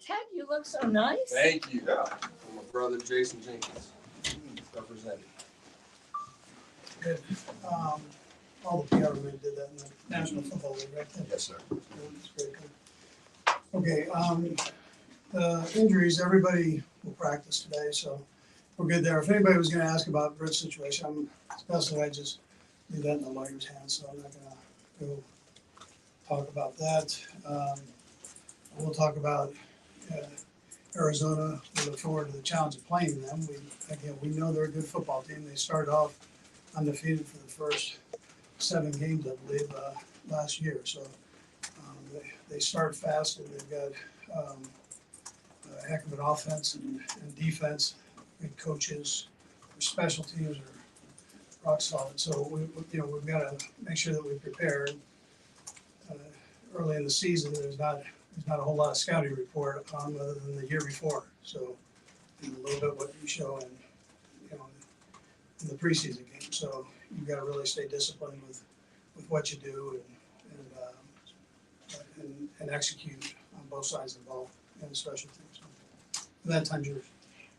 Ted, you look so nice. Thank you. Yeah. My brother Jason Jenkins represented. Good. All the PR men did that in the National Football League, right? Yes, sir. That's very good. Okay, the injuries, everybody will practice today, so we're good there. If anybody was gonna ask about Britt's situation, it's best that I just leave that in the lawyer's hands, so I'm not gonna go talk about that. We'll talk about Arizona. We look forward to the challenge of playing them. We know they're a good football team. They started off undefeated for the first 7 games, I believe, last year. So they start fast, and they've got a heck of an offense and defense. Good coaches. Their special teams are rock solid. So we've got to make sure that we prepare. Early in the season, there's not a whole lot of scouting report on other than the year before. So a little bit what you show in the preseason game. So you've got to really stay disciplined with what you do and execute on both sides of the ball and special teams. So that time's yours.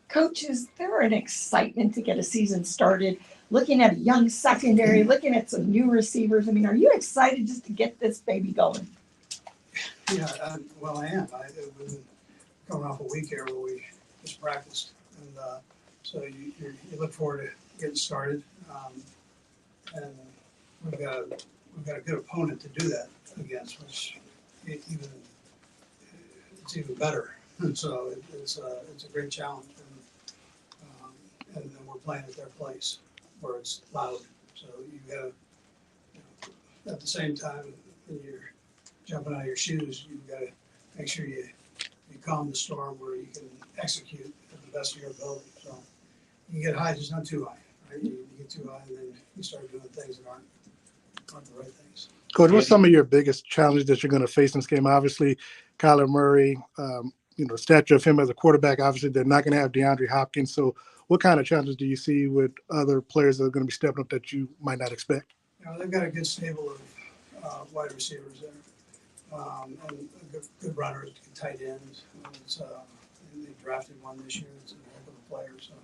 Coach, is there an excitement to get a season started? Looking at a young secondary, looking at some new receivers. I mean, are you excited just to get this baby going? Yeah, well, I am. I've been coming off a week here where we just practiced, and so you look forward to getting started. And we've got a good opponent to do that against, which it's even better. So it's a great challenge, and then we're playing at their place where it's loud. So you got to, at the same time, when you're jumping out of your shoes, you've got to make sure you calm the storm where you can execute at the best of your ability. So you get high, just not too high. Right? You get too high, and then you start doing things that aren't the right things. Coach, what's some of your biggest challenges that you're going to face in this game? Obviously, Kyler Murray, stature of him as a quarterback. Obviously, they're not going to have DeAndre Hopkins. So what kind of challenges do you see with other players that are going to be stepping up that you might not expect? They've got a good stable of wide receivers there. And good runners, good tight ends. They drafted one this year. It's a heck of a player. So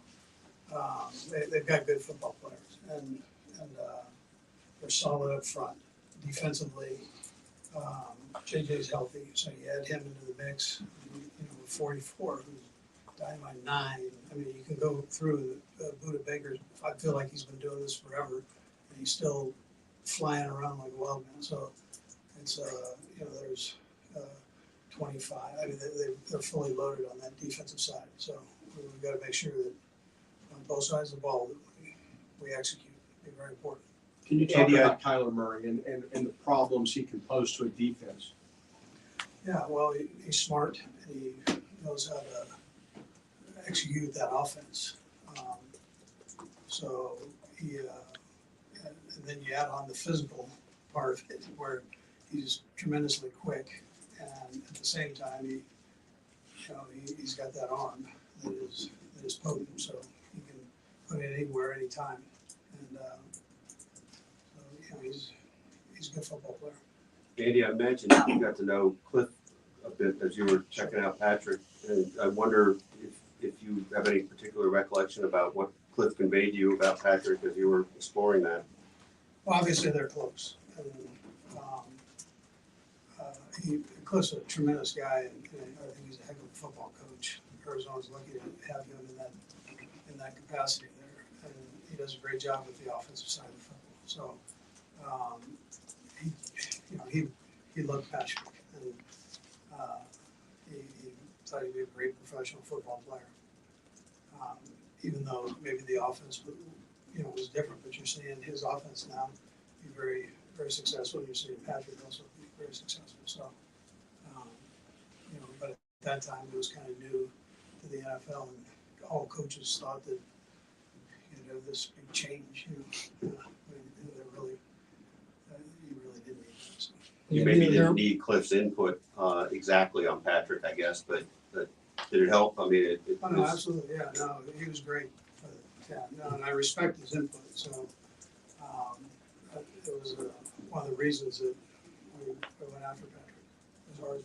they've got good football players, and they're solid up front. Defensively, JJ's healthy, so you add him into the mix. With 44, who's dynamite 9. I mean, you can go through Buda Baker. I feel like he's been doing this forever, and he's still flying around like a wild man. So it's there's 25. I mean, they're fully loaded on that defensive side. So we've got to make sure that on both sides of the ball that we execute. It'll be very important. Can you talk about Kyler Murray and the problems he can pose to a defense? Yeah, well, he's smart. He knows how to execute that offense. So and then you add on the physical part of it, where he's tremendously quick, and at the same time, he's got that arm that is potent, so he can put it anywhere, anytime, and he's a good football player. Andy, I mentioned you got to know Cliff a bit as you were checking out Patrick, and I wonder if you have any particular recollection about what Cliff conveyed to you about Patrick as you were exploring that. Well, obviously they're close, and Cliff's a tremendous guy, and I think he's a heck of a football coach. Arizona's lucky to have him in that capacity there, and he does a great job with the offensive side of football. So he loved Patrick, and he thought he'd be a great professional football player. Even though maybe the offense was different, but you're seeing his offense now be very, very successful. You're seeing Patrick also be very successful. So, but at that time it was kind of new to the NFL, and all coaches thought that this big change. You really didn't need that. So. You maybe didn't need Cliff's input exactly on Patrick, I guess, but did it help? I mean, it no, absolutely, yeah. No, he was great. And I respect his input. So it was one of the reasons that we went after Patrick as hard as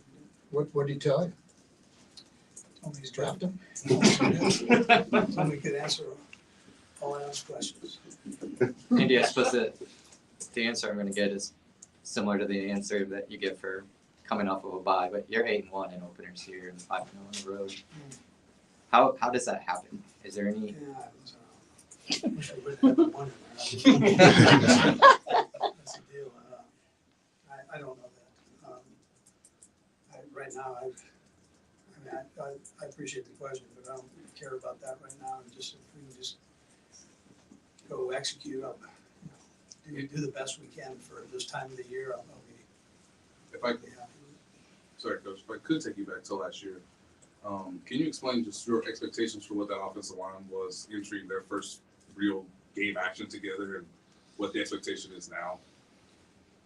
we did. What did he tell you? Nobody's drafted. So we could answer all Adam's questions. Andy, I suppose the answer I'm going to get is similar to the answer that you get for coming off of a bye, but you're 8-1 in openers here and 5-0 on the road. How does that happen? Is there any? Yeah, I wish I would have had one in there. That's the deal. I don't know that. Right now, I appreciate the question, but I don't care about that right now. And just if we can just go execute, do the best we can for this time of the year, I'll If I be happy. Sorry, Coach, if I could take you back to last year, can you explain just your expectations for what that offensive line was entering their first real game action together and what the expectation is now?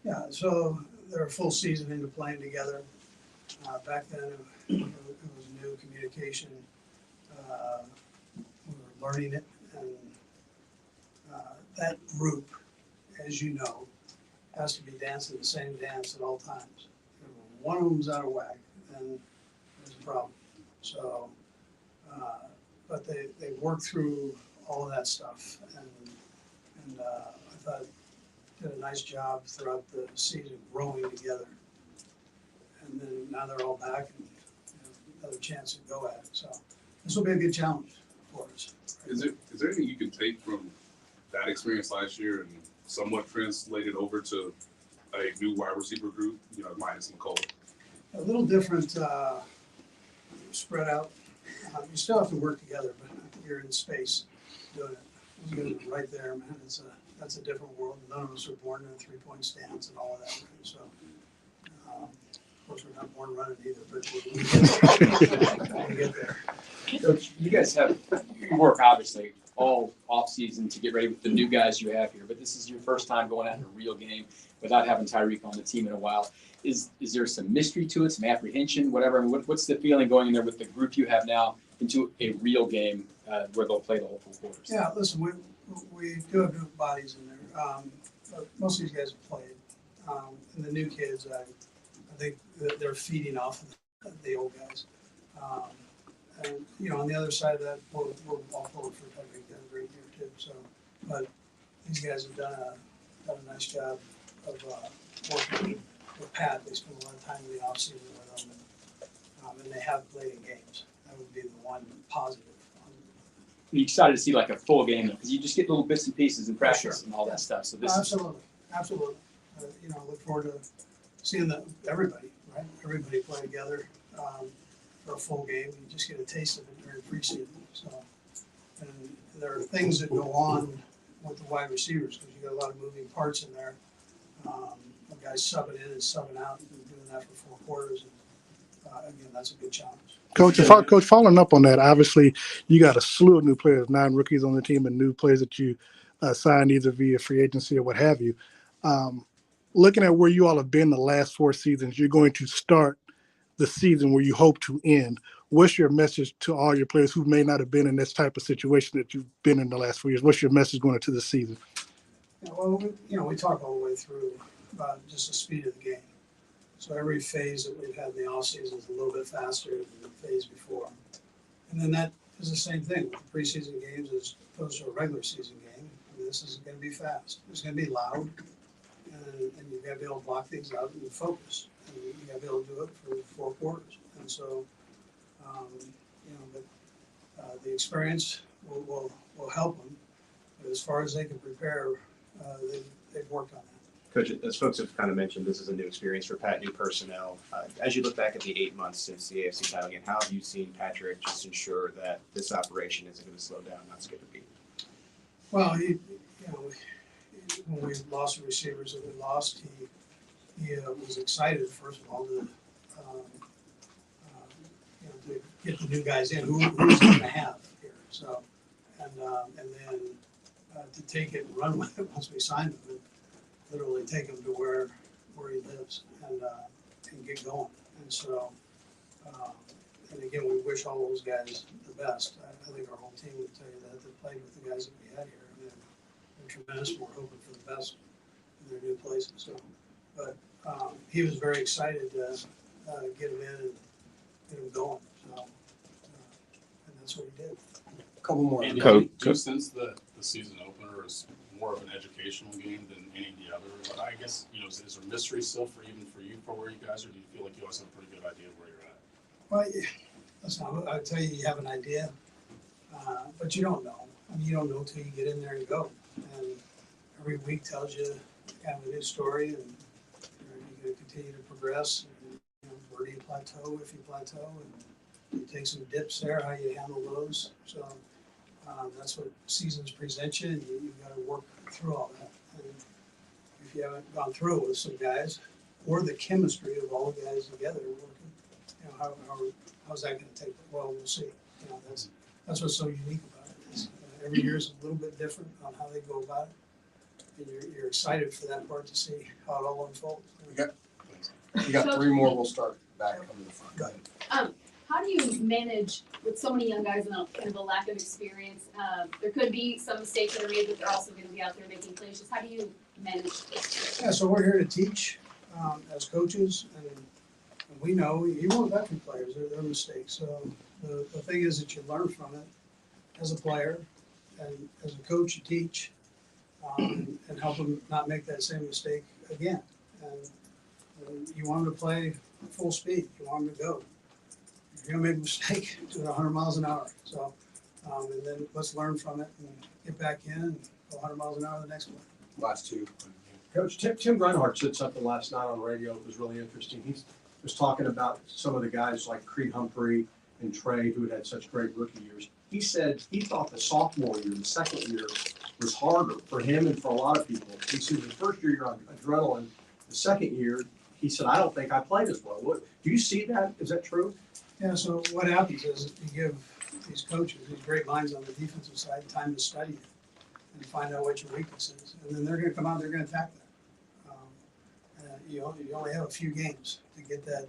Yeah, so they're a full season into playing together. Back then, it was new communication. We were learning it, and that group, as you know, has to be dancing the same dance at all times. If one of them's out of whack, then there's a problem. So, but they worked through all of that stuff, and I thought did a nice job throughout the season growing together. And then now they're all back and another chance to go at it. So this will be a good challenge for us. Is there anything you can take from that experience last year and somewhat translate it over to a new wide receiver group, minus McCall? A little different, spread out. You still have to work together, but you're in space doing it. You're right there, man. That's a different world. None of us are born in a 3-point stance and all of that. So, of course, we're not born running either, but we get there. Coach, you guys you work obviously all off season to get ready with the new guys you have here, but this is your first time going out in a real game without having Tyreek on the team in a while. Is there some mystery to it, some apprehension, whatever? I mean, what's the feeling going in there with the group you have now into a real game where they'll play the whole 4 quarters? Yeah, listen, we do have good bodies in there. But most of these guys have played. And the new kids, I think they're feeding off of the old guys. And on the other side of that, we're all pulling for Patrick. Done a great year too. So, but these guys have done a nice job of working with Pat. They spend a lot of time in the offseason with him, and they have played in games. That would be the one positive. You excited to see like a full game because you just get little bits and pieces in practice Sure. and all that stuff. So this Absolutely. Look forward to seeing everybody, right? Everybody play together for a full game. You just get a taste of it during preseason. So, and there are things that go on with the wide receivers because you got a lot of moving parts in there. Guys subbing in and subbing out and doing that for 4 quarters. And again, that's a good challenge. Coach, following up on that, obviously you got a slew of new players, 9 rookies on the team, and new players that you signed either via free agency or what have you. Looking at where you all have been the last 4 seasons, you're going to start the season where you hope to end. What's your message to all your players who may not have been in this type of situation that you've been in the last 4 years? What's your message going into this season? Yeah, well, we talk all the way through about just the speed of the game. So every phase that we've had in the offseason is a little bit faster than the phase before. And then that is the same thing with the preseason games as opposed to a regular season game. I mean, this is going to be fast. It's going to be loud, and you've got to be able to block things out and focus. And you got to be able to do it for 4 quarters. And so, but the experience will help them. But as far as they can prepare, they've worked on that. Coach, as folks have kind of mentioned, this is a new experience for Pat, new personnel. As you look back at the 8 months since the AFC title game, how have you seen Patrick just ensure that this operation isn't going to slow down, not skip a beat? Well, when we lost the receivers that we lost, he was excited, first of all, to get the new guys in. Who's going to have here? So, and then to take it and run with it once we signed him. Literally take him to where he lives and get going. And so, and again, we wish all those guys the best. I think our whole team would tell you that they played with the guys that we had here. I mean, they're tremendous. We're hoping for the best in their new places. So, but he was very excited to get him in and get him going. So that's what he did. Couple more. Andy, Coach. do you sense that the season opener is more of an educational game than any of the others? I guess, is there mystery still for you for where you guys are? Do you feel like you always have a pretty good idea of where you're at? Well, listen, I'll tell you have an idea, but you don't know. I mean, you don't know until you get in there and go. And every week tells you kind of a new story, and you're going to continue to progress. And, where do you plateau if you plateau? And you take some dips there, how you handle those. So that's what seasons present you, and you've got to work through all that. And if you haven't gone through it with some guys, or the chemistry of all the guys together working, how's that going to take? Well, we'll see. That's what's so unique about it. Every year is a little bit different on how they go about it, and you're excited for that part to see how it all unfolds. We got three more. We'll start back up to the front. Go ahead. How do you manage with so many young guys and kind of a lack of experience? There could be some mistakes that are made, but they're also going to be out there making plays. Just how do you manage this? Yeah, so we're here to teach as coaches, and we know even with veteran players, there are mistakes. So the thing is that you learn from it as a player, and as a coach, you teach and help them not make that same mistake again. And you want them to play full speed. You want them to go. If you're gonna make a mistake, do it 100 miles an hour. So, and then let's learn from it and get back in and go 100 miles an hour the next one. Last two. Coach, Tim Reinhardt said something last night on radio that was really interesting. He was talking about some of the guys like Creed Humphrey and Trey who had such great rookie years. He said he thought the sophomore year, the second year, was harder for him and for a lot of people. He said the first year you're on adrenaline. The second year, he said, I don't think I played as well. Do you see that? Is that true? Yeah, so what happens is you give these coaches, these great minds on the defensive side, time to study it and find out what your weakness is. And then they're going to come out, they're going to attack that. You only have a few games to get that,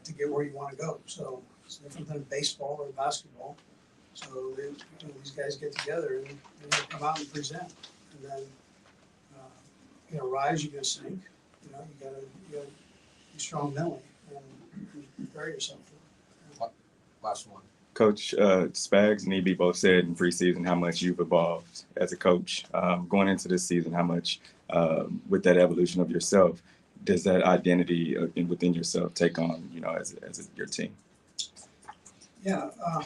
to get where you want to go. So it's different than baseball or basketball. So these guys get together and they come out and present. And then, rise, you're going to sink. You gotta be strong mentally and prepare yourself for it. Last one. Coach Spags and EB both said in preseason how much you've evolved as a coach. Going into this season, how much with that evolution of yourself does that identity within yourself take on, as your team? Yeah, I'm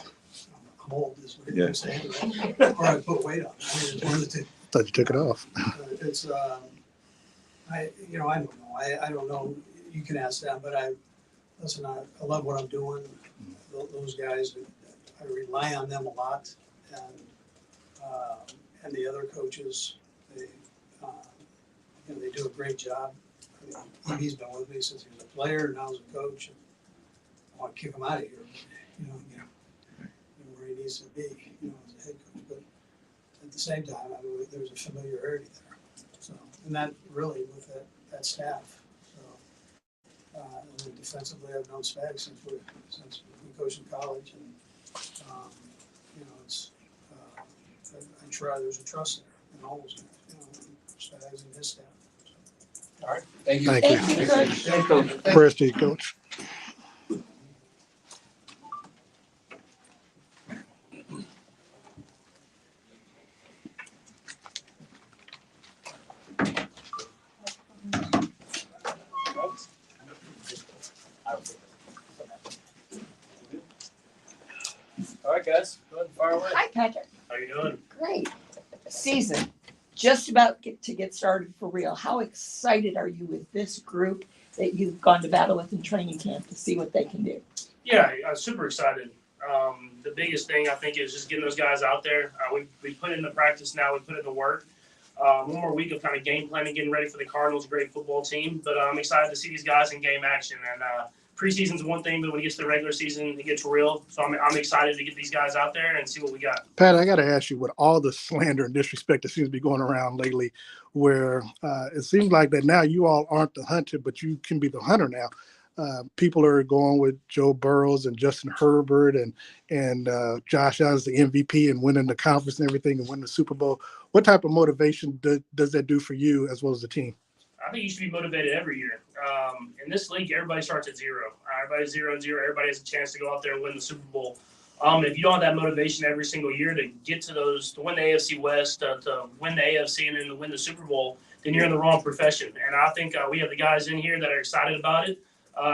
old, is what Yeah. you're saying, right? Or I put weight on. I mean, it's one of the two. Thought you took it off. It's I don't know. I don't know. You can ask them, but I love what I'm doing. Those guys, I rely on them a lot, and the other coaches, they do a great job. I mean, he's been with me since he was a player, now as a coach. And I want to kick him out of here, get him where he needs to be, as a head coach. But at the same time, there's a familiarity there. So, and that really with that staff. So, and then defensively, I've known Spags since we coached in college, and it's I try. There's a trust there, and always, Spags and his staff. All right. Thank you. Thank you. Thank you, Coach. Prayers to you, Coach. All right, guys, go ahead and fire away. Hi, Patrick. How you doing? Great. Season just about to get started for real. How excited are you with this group that you've gone to battle with in training camp to see what they can do? Yeah, I'm super excited. The biggest thing I think is just getting those guys out there. We put in the practice now. We put in the work. One more week of kind of game planning, getting ready for the Cardinals, a great football team. But I'm excited to see these guys in game action. And preseason's one thing, but when it gets to the regular season, it gets real. So I'm excited to get these guys out there and see what we got. Pat, I got to ask you, with all the slander and disrespect that seems to be going around lately, where it seems like that now you all aren't the hunter, but you can be the hunter now. People are going with Joe Burrows and Justin Herbert and Josh Allen's the MVP and winning the conference and everything and winning the Super Bowl. What type of motivation does that do for you as well as the team? I think you should be motivated every year. In this league, everybody starts at zero. Everybody's 0-0. Everybody has a chance to go out there and win the Super Bowl. If you don't have that motivation every single year to get to win the AFC West, to win the AFC, and then to win the Super Bowl, then you're in the wrong profession. And I think we have the guys in here that are excited about it,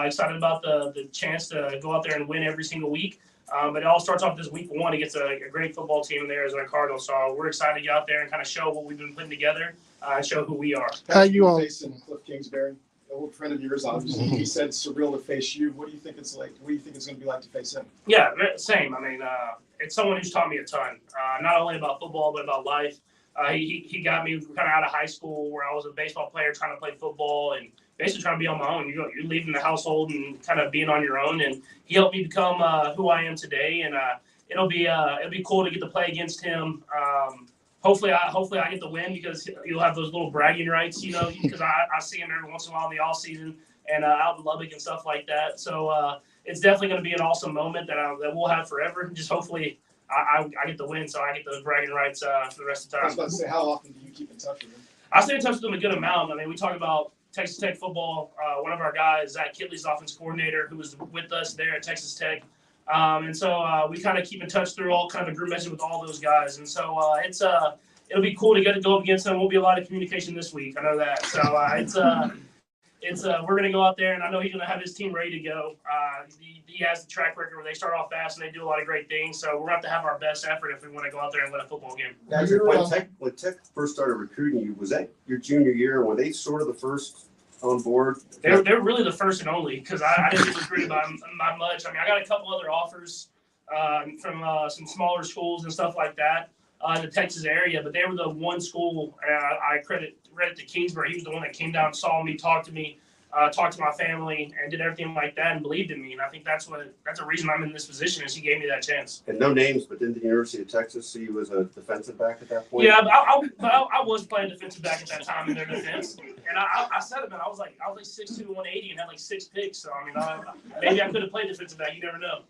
excited about the chance to go out there and win every single week. But it all starts off this week one against a great football team in the Arizona Cardinals. So we're excited to get out there and kind of show what we've been putting together and show who we are. How you all facing Cliff Kingsbury, an old friend of yours, obviously. He said it's surreal to face you. What do you think it's like? What do you think it's going to be like to face him? Yeah, same. I mean, it's someone who's taught me a ton, not only about football, but about life. He got me kind of out of high school where I was a baseball player trying to play football and basically trying to be on my own. You're leaving the household and kind of being on your own. And he helped me become who I am today. And it'll be cool to get to play against him. Hopefully I get the win because you'll have those little bragging rights, because I see him every once in a while in the off season and out in Lubbock and stuff like that. So it's definitely going to be an awesome moment that we'll have forever. Just hopefully I get the win, so I get those bragging rights for the rest of the time. I was about to say, how often do you keep in touch with him? I stay in touch with him a good amount. I mean, we talk about Texas Tech football. One of our guys, Zach Kitley's the offensive coordinator, who was with us there at Texas Tech. And so we kind of keep in touch through all kind of a group message with all those guys. And so it'll be cool to get to go up against him. We'll be a lot of communication this week. I know that. So we're going to go out there, and I know he's going to have his team ready to go. He has the track record where they start off fast and they do a lot of great things. So we're going to have our best effort if we want to go out there and win a football game. Now, when Tech first started recruiting you, was that your junior year? Were they sort of the first on board? They're really the first and only because I didn't get recruited by much. I mean, I got a couple other offers from some smaller schools and stuff like that in the Texas area, but they were the one school. I credit to Kingsbury. He was the one that came down, saw me, talked to me, talked to my family, and did everything like that and believed in me. And I think that's a reason I'm in this position is he gave me that chance. And no names, but didn't the University of Texas see you as a defensive back at that point? Yeah, I was playing defensive back at that time in their defense, and I said it, man. I was like 6'2", 180, and had like 6 picks. So I mean, maybe I could have played defensive back. You never know.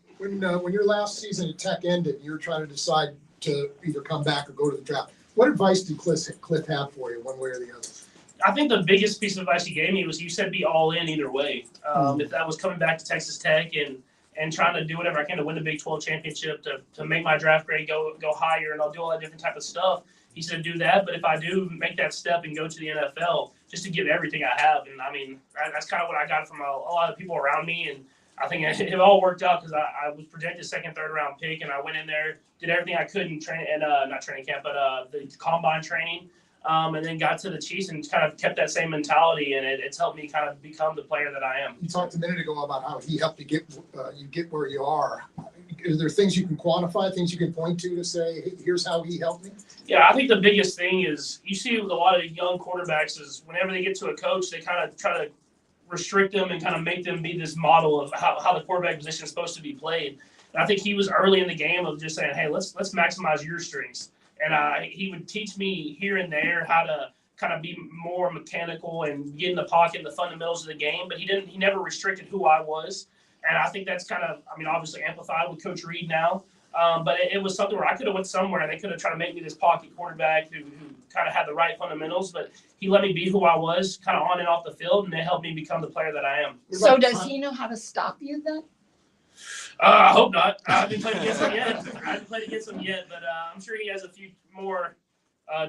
When your last season at Tech ended, you were trying to decide to either come back or go to the draft. What advice did Cliff have for you, one way or the other? I think the biggest piece of advice he gave me was you said be all in either way. If that was coming back to Texas Tech and trying to do whatever I can to win the Big 12 championship, to make my draft grade go higher, and I'll do all that different type of stuff. He said do that, but if I do make that step and go to the NFL, just to give everything I have. And I mean, that's kind of what I got from a lot of people around me. And I think it all worked out because I was projected second, third round pick, and I went in there, did everything I could in not training camp, but the combine training. And then got to the Chiefs and kind of kept that same mentality, and it's helped me kind of become the player that I am. You talked a minute ago about how he helped you get where you are. Is there things you can quantify, things you can point to say, hey, here's how he helped me? Yeah, I think the biggest thing is you see with a lot of young quarterbacks is whenever they get to a coach, they kind of try to restrict them and kind of make them be this model of how the quarterback position is supposed to be played. And I think he was early in the game of just saying, hey, let's maximize your strengths. And he would teach me here and there how to kind of be more mechanical and get in the pocket and the fundamentals of the game. But he never restricted who I was. And I think that's kind of, obviously amplified with Coach Reid now. But it was something where I could have went somewhere and they could have tried to make me this pocket quarterback who kind of had the right fundamentals. But he let me be who I was kind of on and off the field, and it helped me become the player that I am. So does he know how to stop you then? I hope not. I haven't played against him yet, but I'm sure he has a few more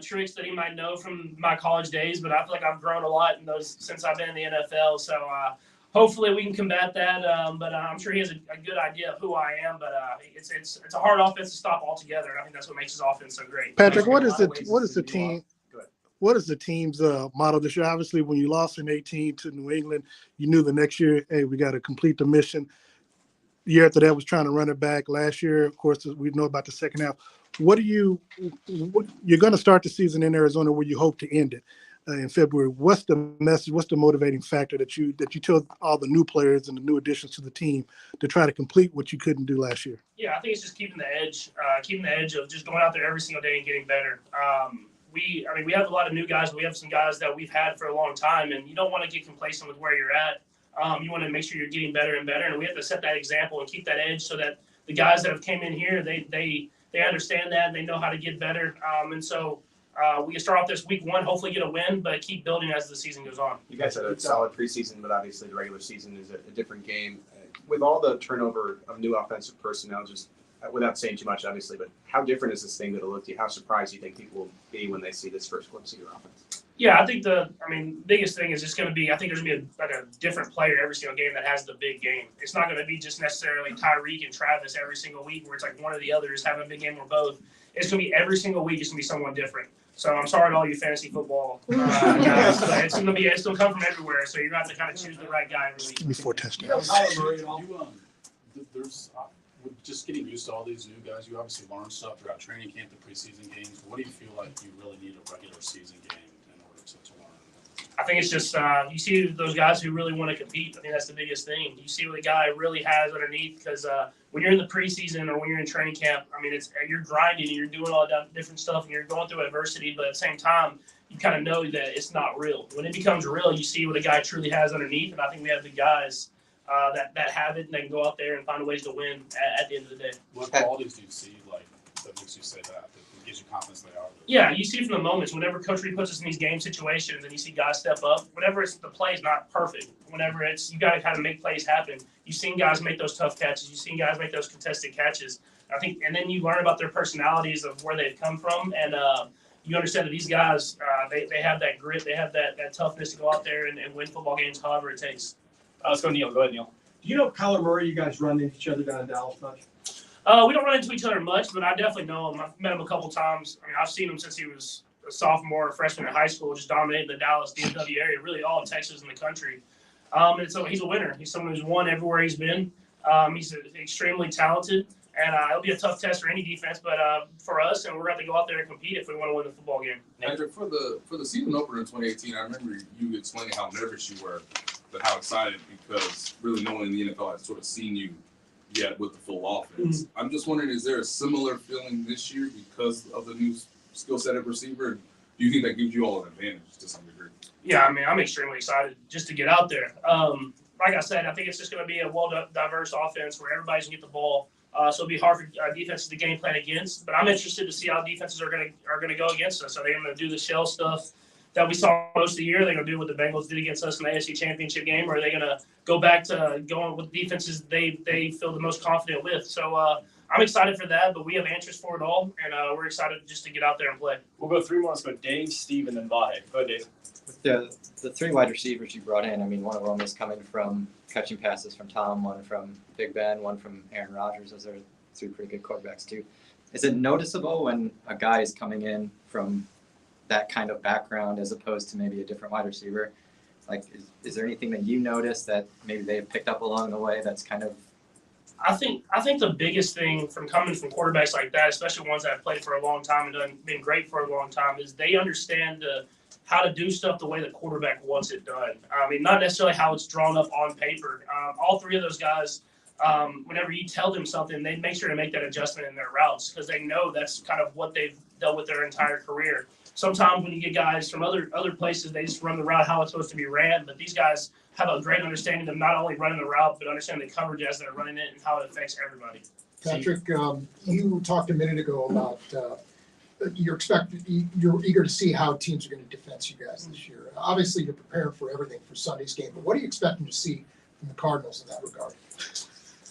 tricks that he might know from my college days. But I feel like I've grown a lot in those since I've been in the NFL. So hopefully we can combat that. But I'm sure he has a good idea of who I am. But it's a hard offense to stop altogether, and I think that's what makes his offense so great. Patrick, what is the team's model this year? Obviously, when you lost in 18 to New England, you knew the next year, hey, we got to complete the mission. The year after that was trying to run it back. Last year, of course, we know about the second half. You're going to start the season in Arizona where you hope to end it in February. What's the message? What's the motivating factor that you tell all the new players and the new additions to the team to try to complete what you couldn't do last year? Yeah, I think it's just keeping the edge of just going out there every single day and getting better. We have a lot of new guys, but we have some guys that we've had for a long time, and you don't want to get complacent with where you're at. You want to make sure you're getting better and better, and we have to set that example and keep that edge so that the guys that have came in here, they understand that and they know how to get better. And so we can start off this week one, hopefully get a win, but keep building as the season goes on. You guys had a solid preseason, but obviously the regular season is a different game. With all the turnover of new offensive personnel, just without saying too much, obviously, but how different is this thing going to look to you? How surprised do you think people will be when they see this first glimpse of your offense? Yeah, I think biggest thing is just going to be, I think there's going to be a different player every single game that has the big game. It's not going to be just necessarily Tyreek and Travis every single week where it's like one or the other is having a big game or both. It's going to be every single week. It's going to be someone different. So I'm sorry to all you fantasy football guys, but it's going to come from everywhere. So you're going to have to kind of choose the right guy every week. Before touchdowns. There's with just getting used to all these new guys, you obviously learn stuff throughout training camp, the preseason games. What do you feel like you really need a regular season game in order to learn? I think it's just you see those guys who really want to compete. I think that's the biggest thing. You see what the guy really has underneath because when you're in the preseason or when you're in training camp, I mean, you're grinding and you're doing all that different stuff and you're going through adversity, but at the same time, you kind of know that it's not real. When it becomes real, you see what a guy truly has underneath, and I think we have the guys that have it and they can go out there and find ways to win at the end of the day. What qualities do you see that makes you say that gives you confidence they are? Yeah, you see from the moments whenever Coach Reid puts us in these game situations and you see guys step up, whenever the play is not perfect, whenever you got to kind of make plays happen. You've seen guys make those tough catches. You've seen guys make those contested catches. I think, and then you learn about their personalities of where they've come from, and you understand that these guys they have that grit, they have that toughness to go out there and win football games however it takes. Let's go, Neil. Go ahead, Neil. Do you know Kyler Murray? You guys run into each other down in Dallas much? We don't run into each other much, but I definitely know him. I've met him a couple times. I mean, I've seen him since he was a sophomore or freshman in high school, just dominating the Dallas DFW area, really all of Texas and the country. And so he's a winner. He's someone who's won everywhere he's been. He's extremely talented, and it'll be a tough test for any defense, but for us, and we're going to go out there and compete if we want to win the football game. Patrick, for the season opener in 2018, I remember you explaining how nervous you were, but how excited because really no one in the NFL had sort of seen you yet with the full offense. I'm just wondering, is there a similar feeling this year because of the new skill set at receiver? Do you think that gives you all an advantage to some degree? Yeah, I mean, I'm extremely excited just to get out there. Like I said, I think it's just going to be a well-diverse offense where everybody's going to get the ball. So it'll be hard for defenses to game plan against. But I'm interested to see how defenses are going to go against us. Are they going to do the shell stuff that we saw most of the year? Are they going to do what the Bengals did against us in the AFC Championship game? Or are they going to go back to going with defenses they feel the most confident with? So I'm excited for that, but we have answers for it all, and we're excited just to get out there and play. We'll go 3 more. Let's go Dave, Steve, and then Vahe. Go ahead, Dave. The 3 wide receivers you brought in, I mean, one of them is coming from catching passes from Tom, one from Big Ben, one from Aaron Rodgers. Those are 3 pretty good quarterbacks, too. Is it noticeable when a guy is coming in from that kind of background as opposed to maybe a different wide receiver? Like, is there anything that you notice that maybe they've picked up along the way that's kind of... I think the biggest thing from coming from quarterbacks like that, especially ones that have played for a long time and been great for a long time, is they understand how to do stuff the way the quarterback wants it done. I mean, not necessarily how it's drawn up on paper. All 3 of those guys, whenever you tell them something, they make sure to make that adjustment in their routes because they know that's kind of what they've dealt with their entire career. Sometimes when you get guys from other places, they just run the route how it's supposed to be ran. But these guys have a great understanding of not only running the route, but understanding the coverage as they're running it and how it affects everybody. Patrick, you talked a minute ago about you're eager to see how teams are going to defense you guys this year. Obviously, you're prepared for everything for Sunday's game, but what are you expecting to see from the Cardinals in that regard?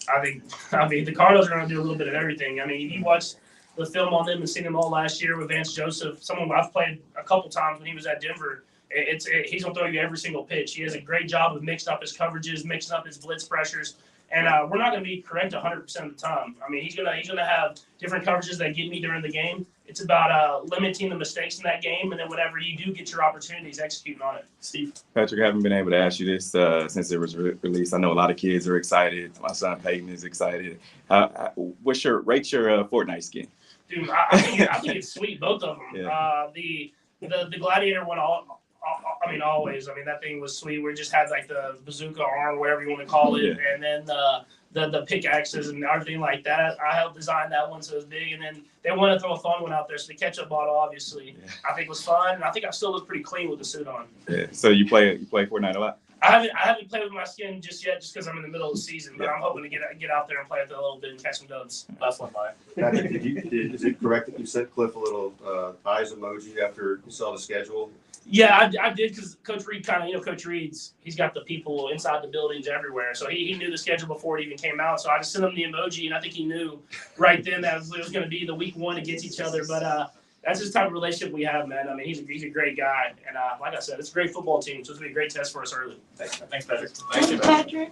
I mean, the Cardinals are going to do a little bit of everything. I mean, you watch the film on them and seen them all last year with Vance Joseph, someone I've played a couple times when he was at Denver. He's going to throw you every single pitch. He has a great job of mixing up his coverages, mixing up his blitz pressures. And we're not going to be correct 100% of the time. I mean, he's gonna have different coverages that get me during the game. It's about limiting the mistakes in that game, and then whenever you do get your opportunities, executing on it. Steve? Patrick, I haven't been able to ask you this since it was released. I know a lot of kids are excited. My son Peyton is excited. Rate your Fortnite skin? Dude, I think it's sweet, both of them. Yeah. The Gladiator one, always. I mean, that thing was sweet. We just had like the bazooka arm, whatever you want to call it, and then the pickaxes and everything like that. I helped design that one, so it was big. And then they wanted to throw a fun one out there, so the ketchup bottle, obviously, I think was fun. And I think I still look pretty clean with the suit on. Yeah. So you play Fortnite a lot? I haven't played with my skin just yet, just because I'm in the middle of the season. But I'm hoping to get out there and play with it a little bit and catch some dubs. Last one, Maya. Patrick, is it correct that you sent Cliff a little eyes emoji after you saw the schedule? Yeah, I did because Coach Reid Coach Reid's, he's got the people inside the buildings everywhere. So he knew the schedule before it even came out. So I just sent him the emoji, and I think he knew right then that it was going to be the week one against each other. But that's just the type of relationship we have, man. I mean, he's a great guy. And like I said, it's a great football team. So it's going to be a great test for us early. Thanks, Patrick. Thank you, Patrick.